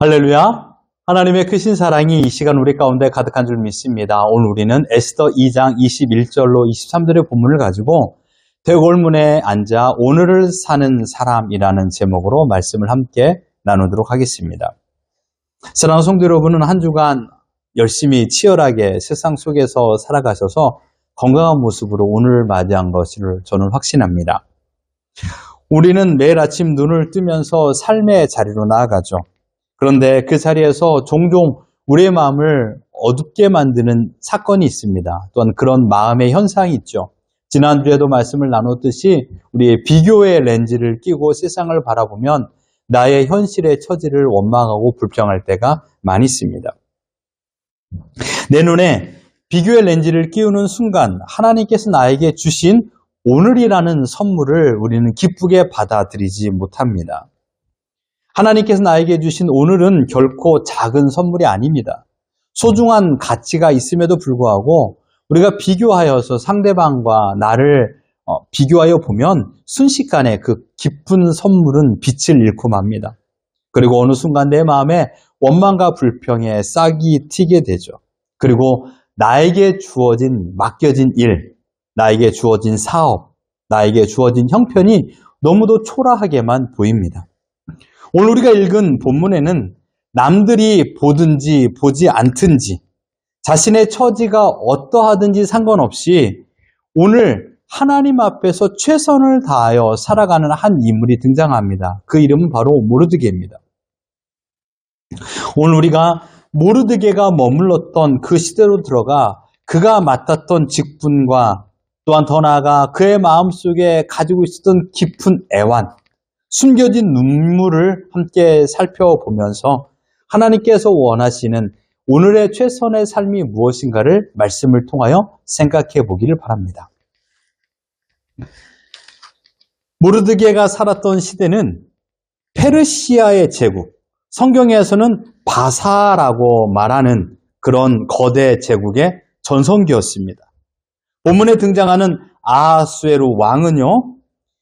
할렐루야! 하나님의 크신 사랑이 이 시간 우리 가운데 가득한 줄 믿습니다. 오늘 우리는 에스더 2장 21절로 23절의 본문을 가지고 대궐문에 앉아 오늘을 사는 사람이라는 제목으로 말씀을 함께 나누도록 하겠습니다. 사랑하는 성도 여러분은 한 주간 열심히 치열하게 세상 속에서 살아가셔서 건강한 모습으로 오늘을 맞이한 것을 저는 확신합니다. 우리는 매일 아침 눈을 뜨면서 삶의 자리로 나아가죠. 그런데 그 자리에서 종종 우리의 마음을 어둡게 만드는 사건이 있습니다. 또한 그런 마음의 현상이 있죠. 지난주에도 말씀을 나눴듯이 우리의 비교의 렌즈를 끼고 세상을 바라보면 나의 현실의 처지를 원망하고 불평할 때가 많이 있습니다. 내 눈에 비교의 렌즈를 끼우는 순간 하나님께서 나에게 주신 오늘이라는 선물을 우리는 기쁘게 받아들이지 못합니다. 하나님께서 나에게 주신 오늘은 결코 작은 선물이 아닙니다. 소중한 가치가 있음에도 불구하고 우리가 비교하여서 상대방과 나를 비교하여 보면 순식간에 그 깊은 선물은 빛을 잃고 맙니다. 그리고 어느 순간 내 마음에 원망과 불평에 싹이 튀게 되죠. 그리고 나에게 주어진 맡겨진 일, 나에게 주어진 사업, 나에게 주어진 형편이 너무도 초라하게만 보입니다. 오늘 우리가 읽은 본문에는 남들이 보든지 보지 않든지 자신의 처지가 어떠하든지 상관없이 오늘 하나님 앞에서 최선을 다하여 살아가는 한 인물이 등장합니다. 그 이름은 바로 모르드게입니다. 오늘 우리가 모르드게가 머물렀던 그 시대로 들어가 그가 맡았던 직분과 또한 더 나아가 그의 마음속에 가지고 있었던 깊은 애환, 숨겨진 눈물을 함께 살펴보면서 하나님께서 원하시는 오늘의 최선의 삶이 무엇인가를 말씀을 통하여 생각해 보기를 바랍니다. 모르드게가 살았던 시대는 페르시아의 제국, 성경에서는 바사라고 말하는 그런 거대 제국의 전성기였습니다. 본문에 등장하는 아하수에로 왕은요,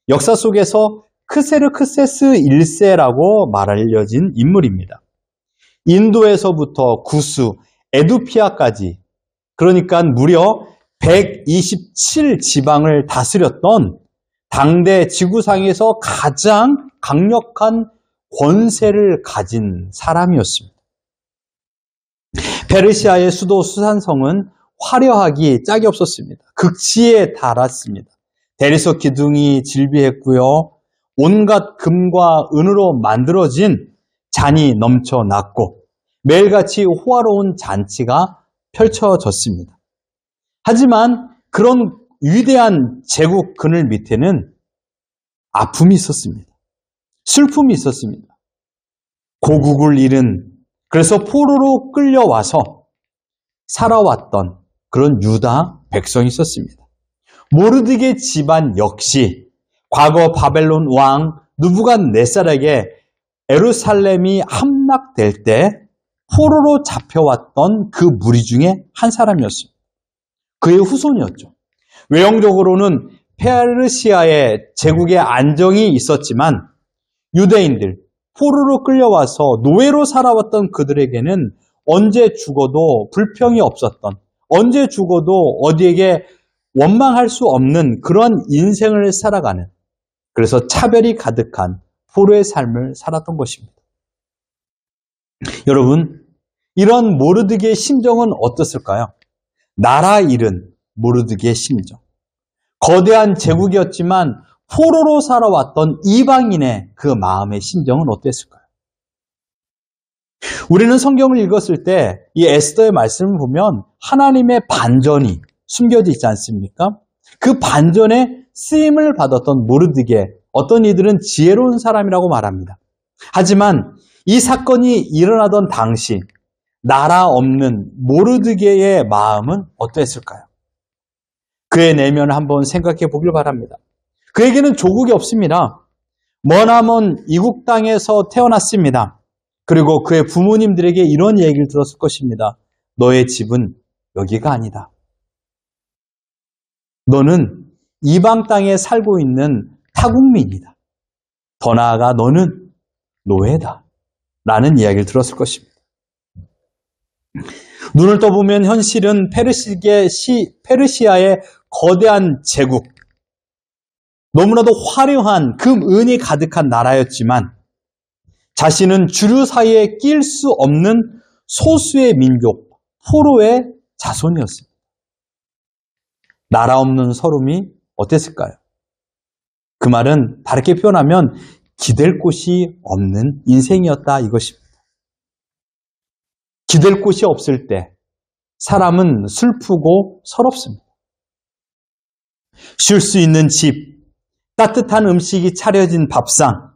역사 속에서 크세르크세스 1세라고 말알려진 인물입니다. 인도에서부터 구스, 에두피아까지, 그러니까 무려 127지방을 다스렸던 당대 지구상에서 가장 강력한 권세를 가진 사람이었습니다. 페르시아의 수도 수산성은 화려하기 짝이 없었습니다. 극치에 달았습니다. 대리석 기둥이 질비했고요. 온갖 금과 은으로 만들어진 잔이 넘쳐났고 매일같이 호화로운 잔치가 펼쳐졌습니다. 하지만 그런 위대한 제국 그늘 밑에는 아픔이 있었습니다. 슬픔이 있었습니다. 고국을 잃은, 그래서 포로로 끌려와서 살아왔던 그런 유다 백성이 있었습니다. 모르드게 집안 역시 과거 바벨론 왕 느부갓네살에게 예루살렘이 함락될 때 포로로 잡혀왔던 그 무리 중에 한 사람이었습니다. 그의 후손이었죠. 외형적으로는 페르시아의 제국의 안정이 있었지만 유대인들, 포로로 끌려와서 노예로 살아왔던 그들에게는 언제 죽어도 불평이 없었던, 언제 죽어도 어디에게 원망할 수 없는 그런 인생을 살아가는, 그래서 차별이 가득한 포로의 삶을 살았던 것입니다. 여러분, 이런 모르드게의 심정은 어떻을까요? 나라 잃은 모르드게의 심정. 거대한 제국이었지만 포로로 살아왔던 이방인의 그 마음의 심정은 어땠을까요? 우리는 성경을 읽었을 때 이 에스더의 말씀을 보면 하나님의 반전이 숨겨져 있지 않습니까? 그 반전에 쓰임을 받았던 모르드게, 어떤 이들은 지혜로운 사람이라고 말합니다. 하지만 이 사건이 일어나던 당시 나라 없는 모르드게의 마음은 어땠을까요? 그의 내면을 한번 생각해 보길 바랍니다. 그에게는 조국이 없습니다. 머나먼 이국 땅에서 태어났습니다. 그리고 그의 부모님들에게 이런 얘기를 들었을 것입니다. 너의 집은 여기가 아니다. 너는 이방 땅에 살고 있는 타국민이다. 더 나아가 너는 노예다. 라는 이야기를 들었을 것입니다. 눈을 떠보면 현실은 페르시아의 거대한 제국, 너무나도 화려한 금, 은이 가득한 나라였지만 자신은 주류 사이에 낄 수 없는 소수의 민족, 포로의 자손이었습니다. 나라 없는 서름이 어땠을까요? 그 말은 다르게 표현하면 기댈 곳이 없는 인생이었다 이것입니다. 기댈 곳이 없을 때 사람은 슬프고 서럽습니다. 쉴 수 있는 집, 따뜻한 음식이 차려진 밥상,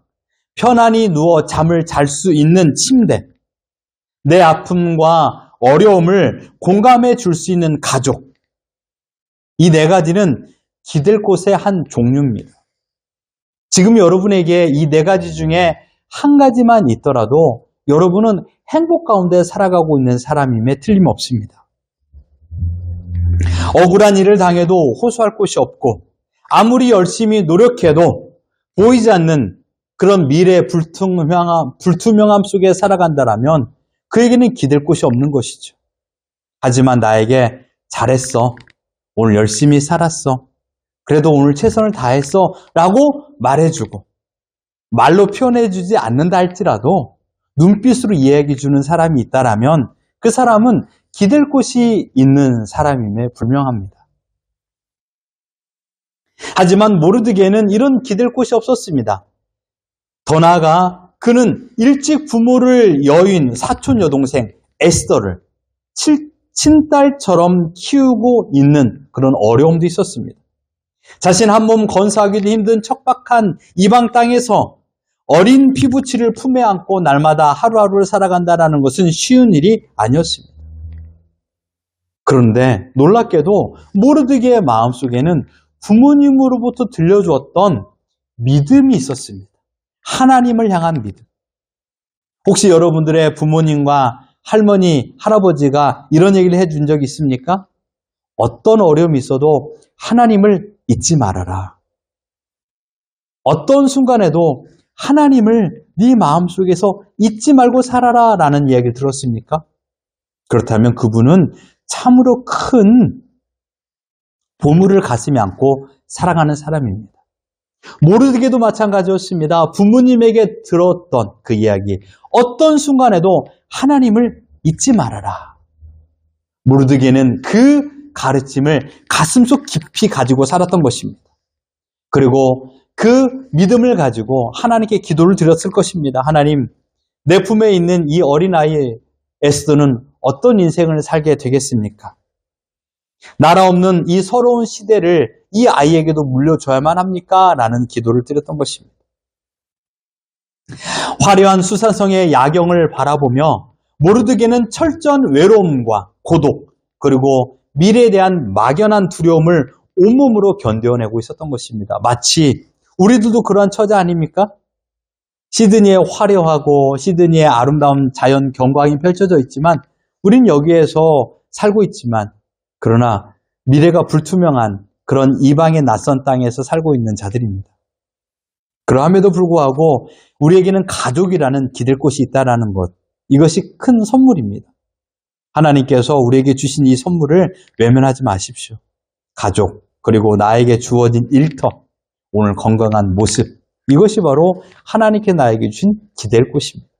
편안히 누워 잠을 잘 수 있는 침대, 내 아픔과 어려움을 공감해 줄 수 있는 가족, 이 네 가지는 기댈 곳의 한 종류입니다. 지금 여러분에게 이 네 가지 중에 한 가지만 있더라도 여러분은 행복 가운데 살아가고 있는 사람임에 틀림없습니다. 억울한 일을 당해도 호소할 곳이 없고 아무리 열심히 노력해도 보이지 않는 그런 미래의 불투명함 속에 살아간다라면 그에게는 기댈 곳이 없는 것이죠. 하지만 나에게 잘했어. 오늘 열심히 살았어. 그래도 오늘 최선을 다했어. 라고 말해주고 말로 표현해주지 않는다 할지라도 눈빛으로 이야기해주는 사람이 있다라면 그 사람은 기댈 곳이 있는 사람임에 불명합니다. 하지만 모르드게는 이런 기댈 곳이 없었습니다. 더 나아가 그는 일찍 부모를 여인 사촌 여동생 에스더를 친딸처럼 키우고 있는 그런 어려움도 있었습니다. 자신 한 몸 건사하기도 힘든 척박한 이방 땅에서 어린 피부치를 품에 안고 날마다 하루하루를 살아간다는 것은 쉬운 일이 아니었습니다. 그런데 놀랍게도 모르드게의 마음속에는 부모님으로부터 들려주었던 믿음이 있었습니다. 하나님을 향한 믿음. 혹시 여러분들의 부모님과 할머니, 할아버지가 이런 얘기를 해준 적이 있습니까? 어떤 어려움이 있어도 하나님을 잊지 말아라. 어떤 순간에도 하나님을 네 마음속에서 잊지 말고 살아라 라는 이야기를 들었습니까? 그렇다면 그분은 참으로 큰 보물을 가슴에 안고 살아가는 사람입니다. 모르드게도 마찬가지였습니다. 부모님에게 들었던 그 이야기, 어떤 순간에도 하나님을 잊지 말아라. 모르드게는 그 가르침을 가슴속 깊이 가지고 살았던 것입니다. 그리고 그 믿음을 가지고 하나님께 기도를 드렸을 것입니다. 하나님, 내 품에 있는 이 어린아이 에스더는 어떤 인생을 살게 되겠습니까? 나라 없는 이 서러운 시대를 이 아이에게도 물려줘야만 합니까? 라는 기도를 드렸던 것입니다. 화려한 수산성의 야경을 바라보며 모르드게는 철저한 외로움과 고독 그리고 미래에 대한 막연한 두려움을 온몸으로 견뎌내고 있었던 것입니다. 마치 우리들도 그러한 처지 아닙니까? 시드니의 화려하고 시드니의 아름다운 자연 경광이 펼쳐져 있지만 우린 여기에서 살고 있지만 그러나 미래가 불투명한 그런 이방의 낯선 땅에서 살고 있는 자들입니다. 그러함에도 불구하고 우리에게는 가족이라는 기댈 곳이 있다는 것, 이것이 큰 선물입니다. 하나님께서 우리에게 주신 이 선물을 외면하지 마십시오. 가족, 그리고 나에게 주어진 일터, 오늘 건강한 모습, 이것이 바로 하나님께 나에게 주신 기댈 곳입니다.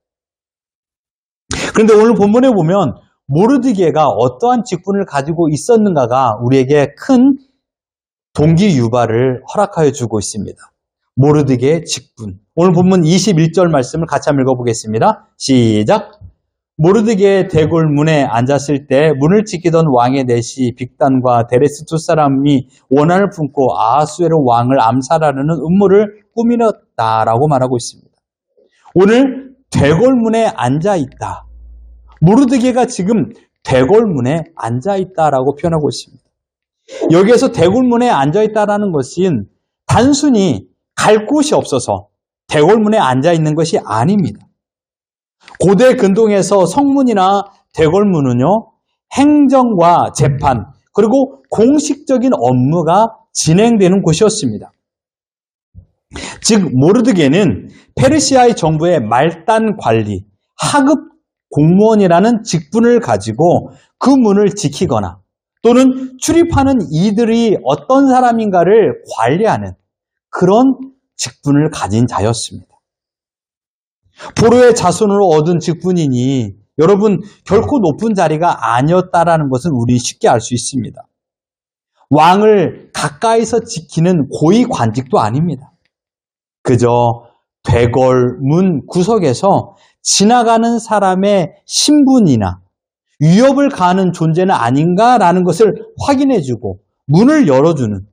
그런데 오늘 본문에 보면 모르드게가 어떠한 직분을 가지고 있었는가가 우리에게 큰 동기 유발을 허락하여 주고 있습니다. 모르드게의 직분. 오늘 본문 21절 말씀을 같이 한번 읽어보겠습니다. 시작! 모르드게의 대궐 문에 앉았을 때 문을 지키던 왕의 내시 빅단과 데레스 두 사람이 원한을 품고 아하수에로 왕을 암살하려는 음모를 꾸미었다라고 말하고 있습니다. 오늘 대궐 문에 앉아있다. 모르드게가 지금 대궐문에 앉아있다라고 표현하고 있습니다. 여기에서 대궐문에 앉아있다라는 것은 단순히 갈 곳이 없어서 대궐문에 앉아있는 것이 아닙니다. 고대 근동에서 성문이나 대궐문은요, 행정과 재판, 그리고 공식적인 업무가 진행되는 곳이었습니다. 즉, 모르드게는 페르시아의 정부의 말단 관리, 하급 공무원이라는 직분을 가지고 그 문을 지키거나 또는 출입하는 이들이 어떤 사람인가를 관리하는 그런 직분을 가진 자였습니다. 포로의 자손으로 얻은 직분이니 여러분 결코 높은 자리가 아니었다라는 것은 우리 쉽게 알 수 있습니다. 왕을 가까이서 지키는 고위 관직도 아닙니다. 그저 되골문 구석에서 지나가는 사람의 신분이나 위협을 가하는 존재는 아닌가라는 것을 확인해주고 문을 열어주는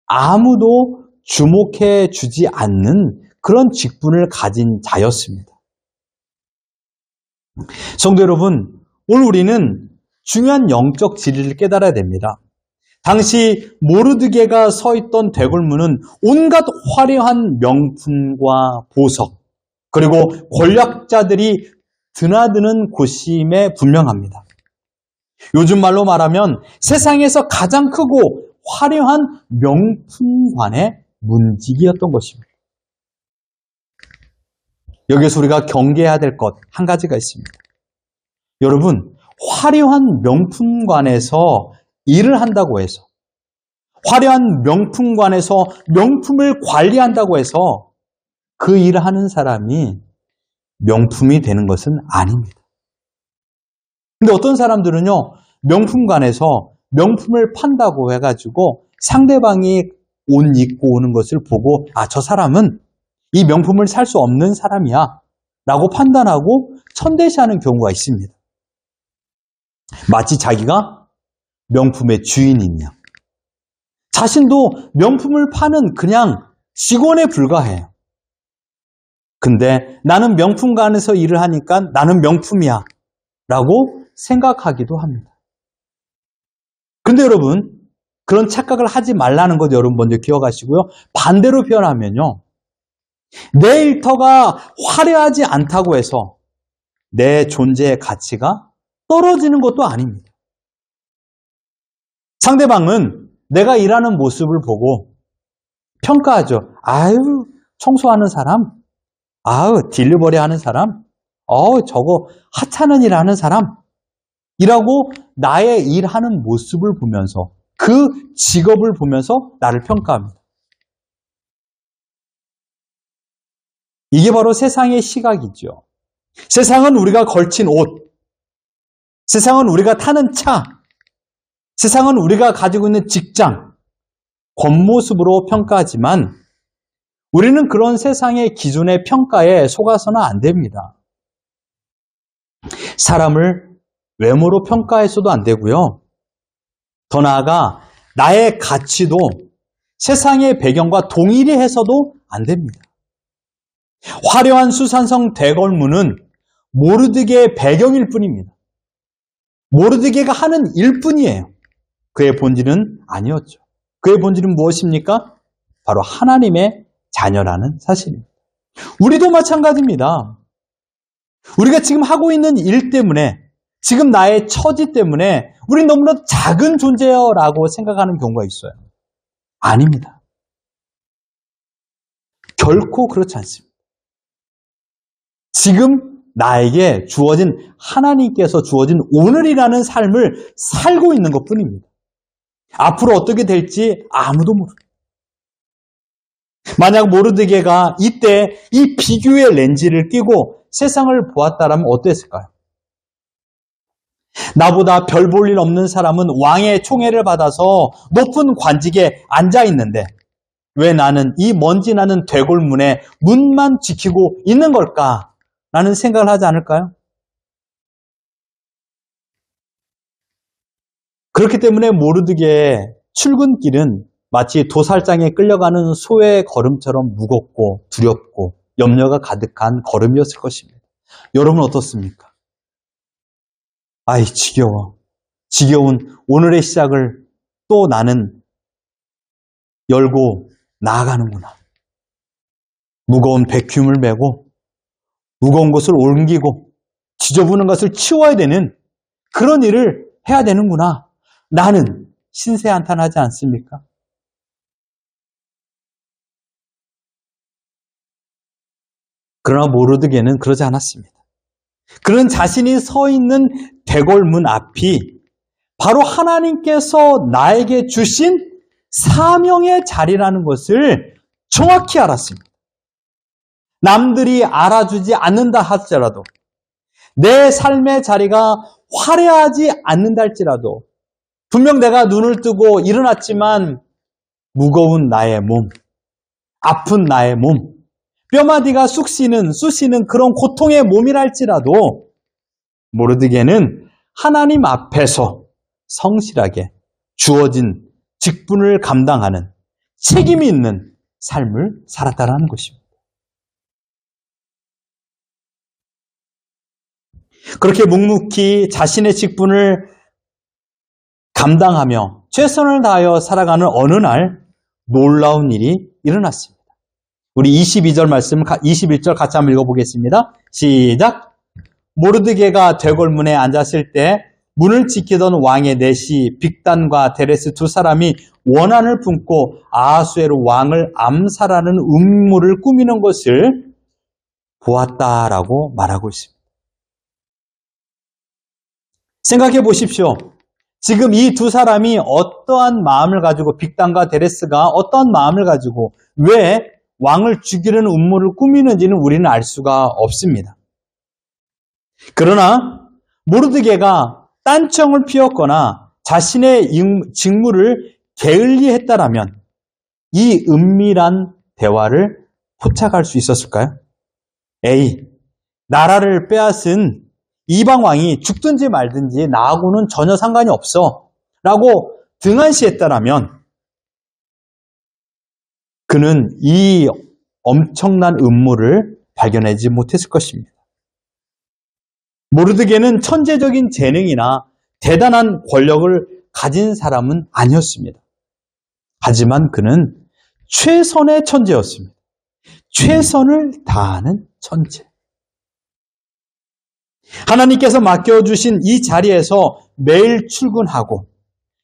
아무도 주목해 주지 않는 그런 직분을 가진 자였습니다. 성도 여러분, 오늘 우리는 중요한 영적 진리를 깨달아야 됩니다. 당시 모르드게가 서 있던 대궐문은 온갖 화려한 명품과 보석, 그리고 권력자들이 드나드는 곳임에 분명합니다. 요즘 말로 말하면 세상에서 가장 크고 화려한 명품관의 문지기였던 것입니다. 여기서 우리가 경계해야 될 것 한 가지가 있습니다. 여러분, 화려한 명품관에서 일을 한다고 해서, 화려한 명품관에서 명품을 관리한다고 해서 그 일을 하는 사람이 명품이 되는 것은 아닙니다. 근데 어떤 사람들은요, 명품관에서 명품을 판다고 해가지고 상대방이 옷 입고 오는 것을 보고 저 사람은 이 명품을 살 수 없는 사람이야 라고 판단하고 천대시하는 경우가 있습니다. 마치 자기가 명품의 주인인 양. 자신도 명품을 파는 그냥 직원에 불과해요. 근데 나는 명품관에서 일을 하니까 나는 명품이야 라고 생각하기도 합니다. 근데 여러분, 그런 착각을 하지 말라는 것 여러분 먼저 기억하시고요. 반대로 표현하면요. 내 일터가 화려하지 않다고 해서 내 존재의 가치가 떨어지는 것도 아닙니다. 상대방은 내가 일하는 모습을 보고 평가하죠. 아유, 청소하는 사람, 딜리버리 하는 사람, 저거 하찮은 일 하는 사람, 이라고 나의 일하는 모습을 보면서 그 직업을 보면서 나를 평가합니다. 이게 바로 세상의 시각이죠. 세상은 우리가 걸친 옷, 세상은 우리가 타는 차, 세상은 우리가 가지고 있는 직장, 겉모습으로 평가하지만 우리는 그런 세상의 기준의 평가에 속아서는 안 됩니다. 사람을 외모로 평가해서도 안 되고요. 더 나아가 나의 가치도 세상의 배경과 동일히 해서도 안 됩니다. 화려한 수산성 대궐문은 모르드게의 배경일 뿐입니다. 모르드게가 하는 일뿐이에요. 그의 본질은 아니었죠. 그의 본질은 무엇입니까? 바로 하나님의 자녀라는 사실입니다. 우리도 마찬가지입니다. 우리가 지금 하고 있는 일 때문에, 지금 나의 처지 때문에 우린 너무나 작은 존재여라고 생각하는 경우가 있어요. 아닙니다. 결코 그렇지 않습니다. 지금 나에게 주어진, 하나님께서 주어진 오늘이라는 삶을 살고 있는 것뿐입니다. 앞으로 어떻게 될지 아무도 모릅니다. 만약 모르드게가 이때 이 비교의 렌즈를 끼고 세상을 보았다라면 어땠을까요? 나보다 별 볼 일 없는 사람은 왕의 총애를 받아서 높은 관직에 앉아 있는데 왜 나는 이 먼지 나는 되골문에 문만 지키고 있는 걸까? 라는 생각을 하지 않을까요? 그렇기 때문에 모르드게의 출근길은 마치 도살장에 끌려가는 소의 걸음처럼 무겁고 두렵고 염려가 가득한 걸음이었을 것입니다. 여러분 어떻습니까? 아이 지겨워. 지겨운 오늘의 시작을 또 나는 열고 나아가는구나. 무거운 백흉을 메고 무거운 것을 옮기고 지저분한 것을 치워야 되는 그런 일을 해야 되는구나. 나는 신세한탄하지 않습니까? 그러나 모르드게는 그러지 않았습니다. 그는 자신이 서 있는 대궐문 앞이 바로 하나님께서 나에게 주신 사명의 자리라는 것을 정확히 알았습니다. 남들이 알아주지 않는다 할지라도, 내 삶의 자리가 화려하지 않는다 할지라도, 분명 내가 눈을 뜨고 일어났지만 무거운 나의 몸, 아픈 나의 몸, 뼈마디가 쑤시는 그런 고통의 몸이라 할지라도 모르드게는 하나님 앞에서 성실하게 주어진 직분을 감당하는 책임이 있는 삶을 살았다는 것입니다. 그렇게 묵묵히 자신의 직분을 감당하며 최선을 다하여 살아가는 어느 날 놀라운 일이 일어났습니다. 우리 22절 말씀, 21절 같이 한번 읽어보겠습니다. 시작! 모르드게가 대궐문에 앉았을 때 문을 지키던 왕의 내시 빅단과 데레스 두 사람이 원한을 품고 아하수에로 왕을 암살하는 음모를 꾸미는 것을 보았다라고 말하고 있습니다. 생각해 보십시오. 지금 이 두 사람이 어떠한 마음을 가지고, 빅단과 데레스가 어떠한 마음을 가지고 왜 왕을 죽이려는 음모를 꾸미는지는 우리는 알 수가 없습니다. 그러나 모르드게가 딴청을 피웠거나 자신의 직무를 게을리했다라면 이 은밀한 대화를 포착할 수 있었을까요? A. 나라를 빼앗은 이방왕이 죽든지 말든지 나하고는 전혀 상관이 없어 라고 등한시했다라면 그는 이 엄청난 음모를 발견하지 못했을 것입니다. 모르드게는 천재적인 재능이나 대단한 권력을 가진 사람은 아니었습니다. 하지만 그는 최선의 천재였습니다. 최선을 다하는 천재. 하나님께서 맡겨주신 이 자리에서 매일 출근하고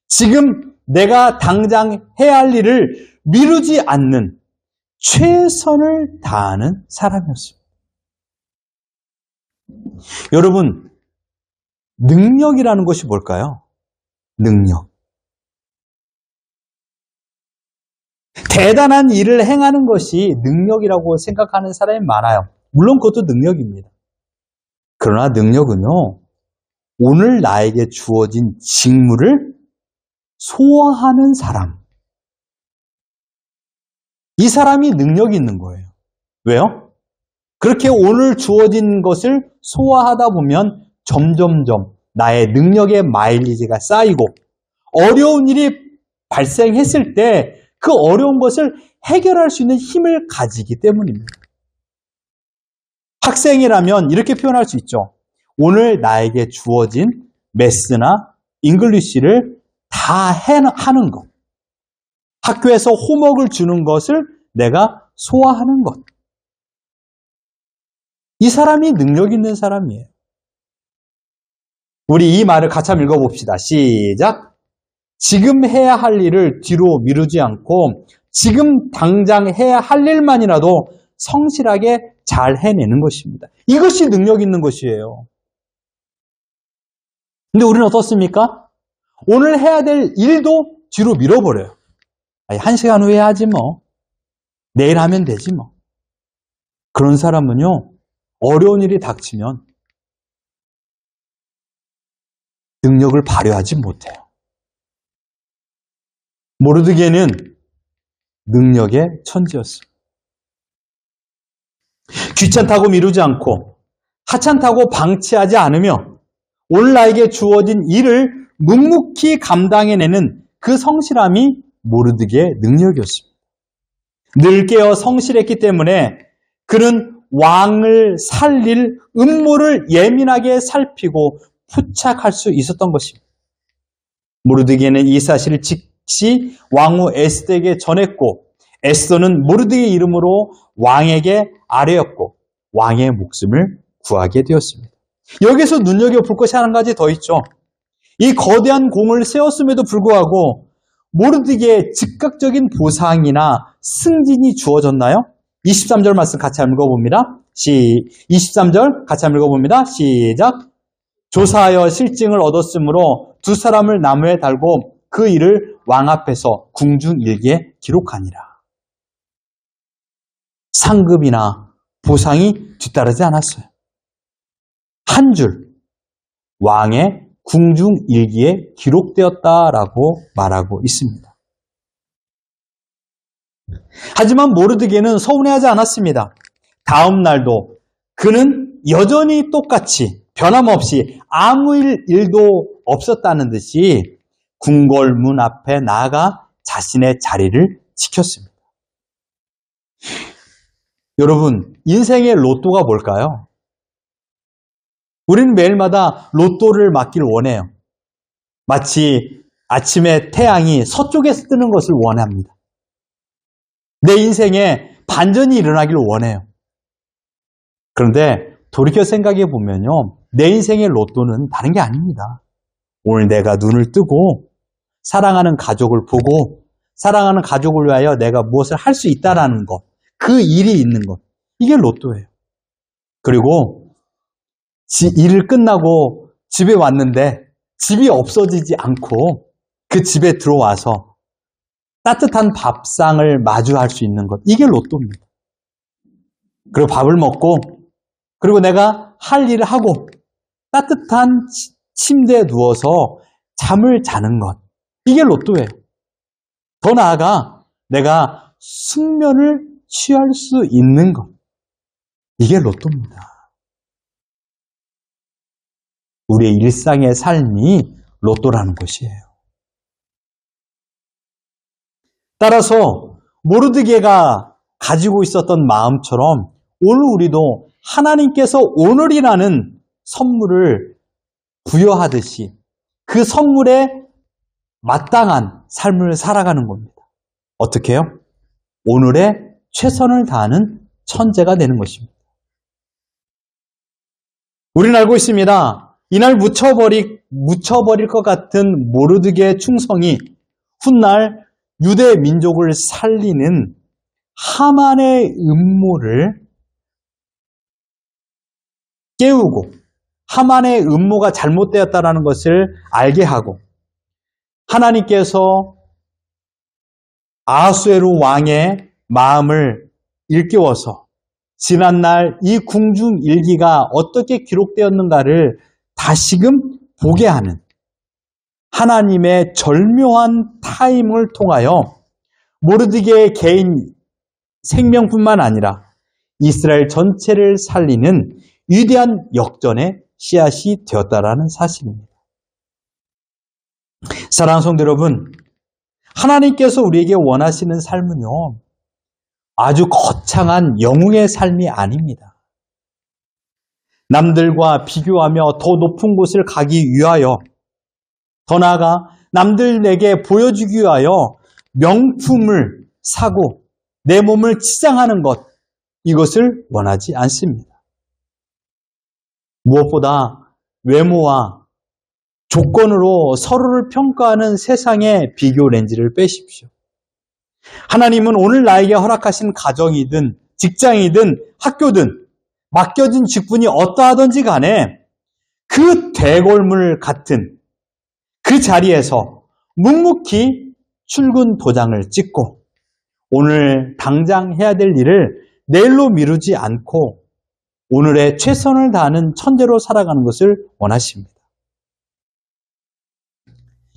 지금 내가 당장 해야 할 일을 미루지 않는 최선을 다하는 사람이었습니다. 여러분, 능력이라는 것이 뭘까요? 능력. 대단한 일을 행하는 것이 능력이라고 생각하는 사람이 많아요. 물론 그것도 능력입니다. 그러나 능력은요, 오늘 나에게 주어진 직무를 소화하는 사람. 이 사람이 능력이 있는 거예요. 왜요? 그렇게 오늘 주어진 것을 소화하다 보면 점점점 나의 능력의 마일리지가 쌓이고 어려운 일이 발생했을 때 그 어려운 것을 해결할 수 있는 힘을 가지기 때문입니다. 학생이라면 이렇게 표현할 수 있죠. 오늘 나에게 주어진 매스나 잉글리시를 다 하는 것. 학교에서 홈워크를 주는 것을 내가 소화하는 것. 이 사람이 능력 있는 사람이에요. 우리 이 말을 같이 한번 읽어봅시다. 시작! 지금 해야 할 일을 뒤로 미루지 않고 지금 당장 해야 할 일만이라도 성실하게 잘 해내는 것입니다. 이것이 능력 있는 것이에요. 근데 우리는 어떻습니까? 오늘 해야 될 일도 뒤로 밀어버려요. 아니, 1시간 후에 하지 뭐. 내일 하면 되지 뭐. 그런 사람은요, 어려운 일이 닥치면 능력을 발휘하지 못해요. 모르드게는 능력의 천지였습니다. 귀찮다고 미루지 않고 하찮다고 방치하지 않으며 오늘 나에게 주어진 일을 묵묵히 감당해내는 그 성실함이 모르드게의 능력이었습니다. 늘 깨어 성실했기 때문에 그는 왕을 살릴 음모를 예민하게 살피고 포착할 수 있었던 것입니다. 모르드게는 이 사실을 즉시 왕후 에스더에게 전했고 에스더는 모르드게의 이름으로 왕에게 아뢰었고 왕의 목숨을 구하게 되었습니다. 여기서 눈여겨볼 것이 한 가지 더 있죠. 이 거대한 공을 세웠음에도 불구하고 모르드게의 즉각적인 보상이나 승진이 주어졌나요? 23절 말씀 같이 한번 읽어봅니다. 23절 같이 한번 읽어봅니다. 시작. 조사하여 실증을 얻었으므로 두 사람을 나무에 달고 그 일을 왕 앞에서 궁중일기에 기록하니라. 상급이나 보상이 뒤따르지 않았어요. 한 줄 왕의 궁중일기에 기록되었다라고 말하고 있습니다. 하지만 모르드게는 서운해하지 않았습니다. 다음 날도 그는 여전히 똑같이 변함없이 아무 일도 없었다는 듯이 궁궐문 앞에 나아가 자신의 자리를 지켰습니다. 여러분, 인생의 로또가 뭘까요? 우리는 매일마다 로또를 맞길 원해요. 마치 아침에 태양이 서쪽에서 뜨는 것을 원합니다. 내 인생에 반전이 일어나길 원해요. 그런데 돌이켜 생각해 보면요, 내 인생의 로또는 다른 게 아닙니다. 오늘 내가 눈을 뜨고 사랑하는 가족을 보고 사랑하는 가족을 위하여 내가 무엇을 할 수 있다라는 것, 그 일이 있는 것, 이게 로또예요. 그리고 일을 끝나고 집에 왔는데 집이 없어지지 않고 그 집에 들어와서 따뜻한 밥상을 마주할 수 있는 것, 이게 로또입니다. 그리고 밥을 먹고 그리고 내가 할 일을 하고 따뜻한 침대에 누워서 잠을 자는 것, 이게 로또예요. 더 나아가 내가 숙면을 취할 수 있는 것, 이게 로또입니다. 우리의 일상의 삶이 로또라는 것이에요. 따라서 모르드게가 가지고 있었던 마음처럼 오늘 우리도 하나님께서 오늘이라는 선물을 부여하듯이 그 선물에 마땅한 삶을 살아가는 겁니다. 어떻게 해요? 오늘에 최선을 다하는 천재가 되는 것입니다. 우리는 알고 있습니다. 이날 묻혀버릴 것 같은 모르드게의 충성이 훗날 유대 민족을 살리는 하만의 음모를 깨우고 하만의 음모가 잘못되었다는 것을 알게 하고 하나님께서 아하수에로 왕의 마음을 일깨워서 지난날 이 궁중 일기가 어떻게 기록되었는가를 다시금 보게 하는 하나님의 절묘한 타임을 통하여 모르드게의 개인 생명뿐만 아니라 이스라엘 전체를 살리는 위대한 역전의 씨앗이 되었다라는 사실입니다. 사랑하는 성도 여러분, 하나님께서 우리에게 원하시는 삶은요, 아주 거창한 영웅의 삶이 아닙니다. 남들과 비교하며 더 높은 곳을 가기 위하여, 더 나아가 남들에게 보여주기 위하여 명품을 사고 내 몸을 치장하는 것, 이것을 원하지 않습니다. 무엇보다 외모와 조건으로 서로를 평가하는 세상의 비교 렌즈를 빼십시오. 하나님은 오늘 나에게 허락하신 가정이든 직장이든 학교든 맡겨진 직분이 어떠하든지 간에 그 대골물 같은 그 자리에서 묵묵히 출근 도장을 찍고 오늘 당장 해야 될 일을 내일로 미루지 않고 오늘의 최선을 다하는 천재로 살아가는 것을 원하십니다.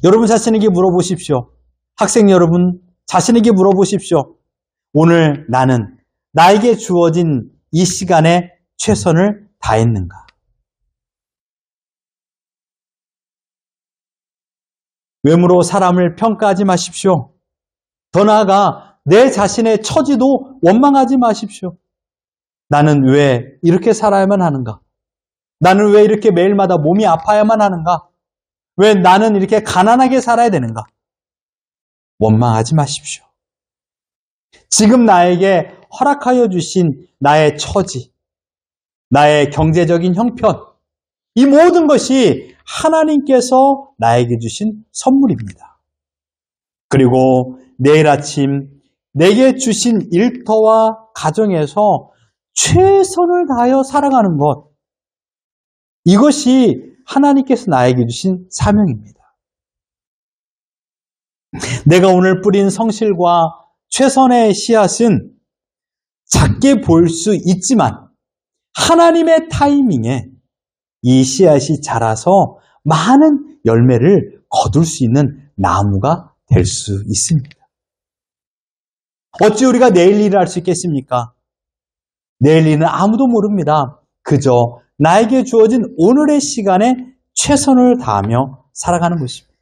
여러분 자신에게 물어보십시오. 학생 여러분 자신에게 물어보십시오. 오늘 나는 나에게 주어진 이 시간에 최선을 다했는가? 외모로 사람을 평가하지 마십시오. 더 나아가 내 자신의 처지도 원망하지 마십시오. 나는 왜 이렇게 살아야만 하는가? 나는 왜 이렇게 매일마다 몸이 아파야만 하는가? 왜 나는 이렇게 가난하게 살아야 되는가? 원망하지 마십시오. 지금 나에게 허락하여 주신 나의 처지, 나의 경제적인 형편, 이 모든 것이 하나님께서 나에게 주신 선물입니다. 그리고 내일 아침 내게 주신 일터와 가정에서 최선을 다하여 살아가는 것. 이것이 하나님께서 나에게 주신 사명입니다. 내가 오늘 뿌린 성실과 최선의 씨앗은 작게 보일 수 있지만 하나님의 타이밍에 이 씨앗이 자라서 많은 열매를 거둘 수 있는 나무가 될 수 있습니다. 어찌 우리가 내일 일을 할 수 있겠습니까? 내일 일은 아무도 모릅니다. 그저 나에게 주어진 오늘의 시간에 최선을 다하며 살아가는 것입니다.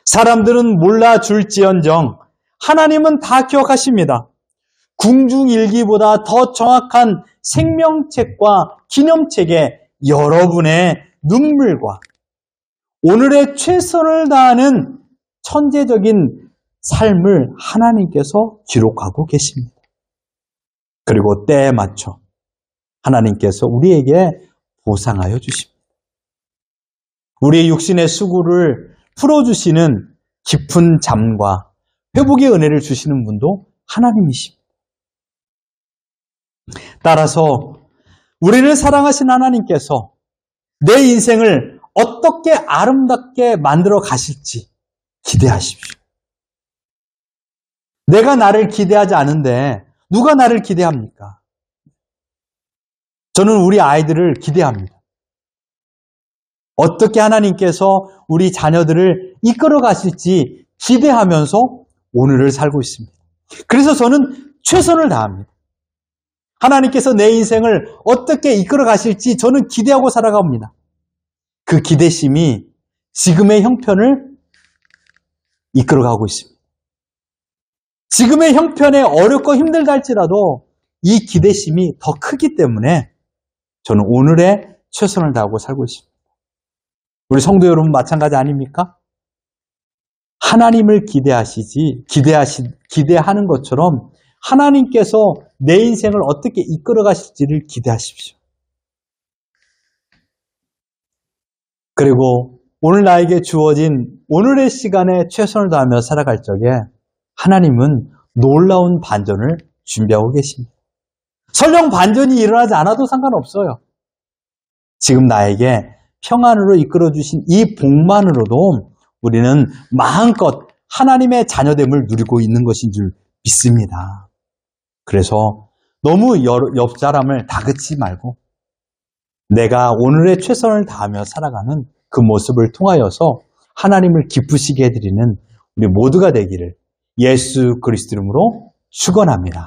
사람들은 몰라줄지언정 하나님은 다 기억하십니다. 궁중일기보다 더 정확한 생명책과 기념책에 여러분의 눈물과 오늘의 최선을 다하는 천재적인 삶을 하나님께서 기록하고 계십니다. 그리고 때에 맞춰 하나님께서 우리에게 보상하여 주십니다. 우리의 육신의 수고를 풀어주시는 깊은 잠과 회복의 은혜를 주시는 분도 하나님이십니다. 따라서 우리를 사랑하신 하나님께서 내 인생을 어떻게 아름답게 만들어 가실지 기대하십시오. 내가 나를 기대하지 않은데 누가 나를 기대합니까? 저는 우리 아이들을 기대합니다. 어떻게 하나님께서 우리 자녀들을 이끌어 가실지 기대하면서 오늘을 살고 있습니다. 그래서 저는 최선을 다합니다. 하나님께서 내 인생을 어떻게 이끌어 가실지 저는 기대하고 살아갑니다. 그 기대심이 지금의 형편을 이끌어가고 있습니다. 지금의 형편에 어렵고 힘들다 할지라도 이 기대심이 더 크기 때문에 저는 오늘의 최선을 다하고 살고 있습니다. 우리 성도 여러분 마찬가지 아닙니까? 하나님을 기대하는 것처럼 하나님께서 내 인생을 어떻게 이끌어 가실지를 기대하십시오. 그리고 오늘 나에게 주어진 오늘의 시간에 최선을 다하며 살아갈 적에 하나님은 놀라운 반전을 준비하고 계십니다. 설령 반전이 일어나지 않아도 상관없어요. 지금 나에게 평안으로 이끌어주신 이 복만으로도 우리는 마음껏 하나님의 자녀됨을 누리고 있는 것인 줄 믿습니다. 그래서 너무 옆 사람을 다그치지 말고 내가 오늘의 최선을 다하며 살아가는 그 모습을 통하여서 하나님을 기쁘시게 해드리는 우리 모두가 되기를 예수 그리스도 이름으로 축원합니다.